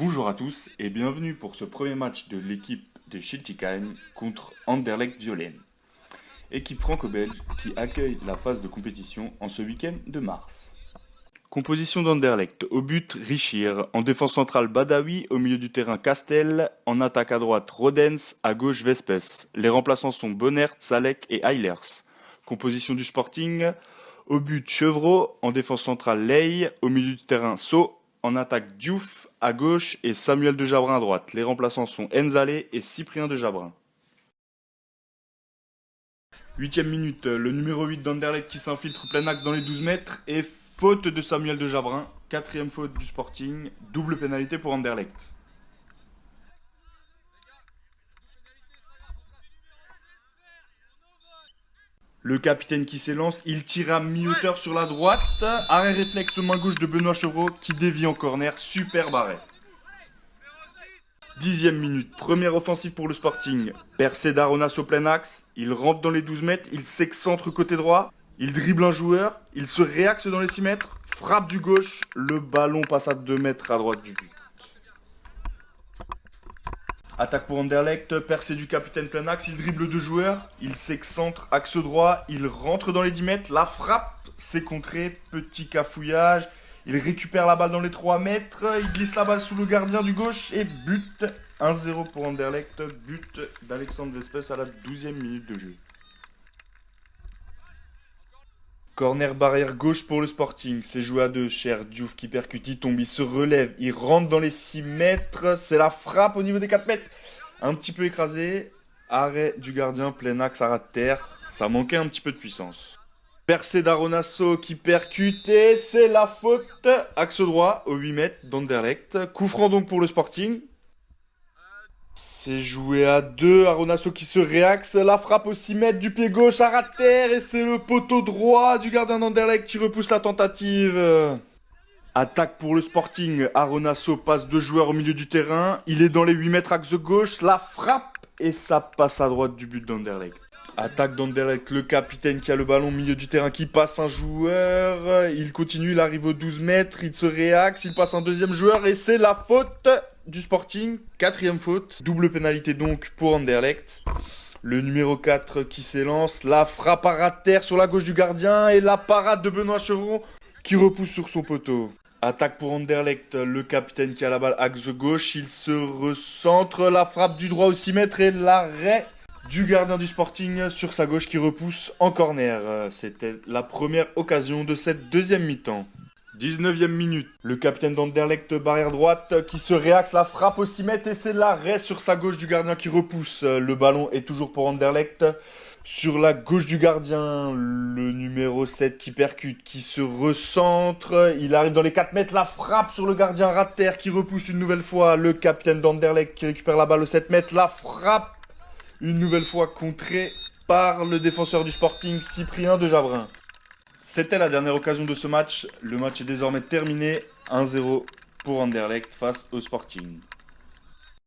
Bonjour à tous et bienvenue pour ce premier match de l'équipe de Schiltigheim contre Anderlecht Violaine. Équipe franco-belge qui accueille la phase de compétition en ce week-end de mars. Composition d'Anderlecht. Au but, Richir. En défense centrale, Badawi. Au milieu du terrain, Castel. En attaque à droite, Rodens. À gauche, Vespes. Les remplaçants sont Bonnert, Salek et Eilers. Composition du Sporting. Au but, Chevreau. En défense centrale, Ley. Au milieu du terrain, So. En attaque, Diouf à gauche et Samuel de Jabrin à droite. Les remplaçants sont Enzalé et Cyprien de Jabrin. 8e minute, le numéro 8 d'Anderlecht qui s'infiltre plein axe dans les 12 mètres et faute de Samuel de Jabrin. 4e faute du Sporting, double pénalité pour Anderlecht. Le capitaine qui s'élance, il tire à mi-hauteur sur la droite. Arrêt réflexe main gauche de Benoît Chevreau qui dévie en corner. Superbe arrêt. 10e minute, première offensive pour le Sporting. Percé d'Aronas au plein axe. Il rentre dans les 12 mètres, il s'excentre côté droit. Il dribble un joueur, il se réaxe dans les 6 mètres. Frappe du gauche, le ballon passe à 2 mètres à droite du but. Attaque pour Anderlecht, percé du capitaine plein axe, il dribble 2 joueurs, il s'excentre, axe droit, il rentre dans les 10 mètres, la frappe, c'est contré, petit cafouillage, il récupère la balle dans les 3 mètres, il glisse la balle sous le gardien du gauche et but. 1-0 pour Anderlecht, but d'Alexandre Vespes à la 12e minute de jeu. Corner barrière gauche pour le Sporting, c'est joué à 2, Cher Diouf qui percute, il tombe, il se relève, il rentre dans les 6 mètres, c'est la frappe au niveau des 4 mètres, un petit peu écrasé, arrêt du gardien, plein axe à ras de terre, ça manquait un petit peu de puissance. Percé d'Aronasso qui percute et c'est la faute, axe droit au 8 mètres d'Anderlecht, coup franc donc pour le Sporting. C'est joué à 2, Aronasso qui se réaxe, la frappe au 6 mètres du pied gauche à ras de terre et c'est le poteau droit du gardien d'Anderlecht qui repousse la tentative. Attaque pour le Sporting, Aronasso passe 2 joueurs au milieu du terrain, il est dans les 8 mètres axe gauche, la frappe et ça passe à droite du but d'Anderlecht. Attaque d'Anderlecht, le capitaine qui a le ballon au milieu du terrain qui passe un joueur, il continue, il arrive aux 12 mètres, il se réaxe, il passe un deuxième joueur et c'est la faute du Sporting, 4e faute, double pénalité donc pour Anderlecht. Le numéro 4 qui s'élance, la frappe à ras de terre sur la gauche du gardien et la parade de Benoît Chevreau qui repousse sur son poteau. Attaque pour Anderlecht, le capitaine qui a la balle axe gauche, il se recentre, la frappe du droit au 6 mètres et l'arrêt du gardien du Sporting sur sa gauche qui repousse en corner. C'était la première occasion de cette deuxième mi-temps. 19e minute, le capitaine d'Anderlecht barrière droite qui se réaxe, la frappe au 6 mètres et c'est l'arrêt sur sa gauche du gardien qui repousse. Le ballon est toujours pour Anderlecht. Sur la gauche du gardien, le numéro 7 qui percute, qui se recentre. Il arrive dans les 4 mètres, la frappe sur le gardien ras de terre qui repousse une nouvelle fois. Le capitaine d'Anderlecht qui récupère la balle au 7 mètres, la frappe une nouvelle fois contrée par le défenseur du Sporting, Cyprien de Jabrin. C'était la dernière occasion de ce match. Le match est désormais terminé. 1-0 pour Anderlecht face au Sporting.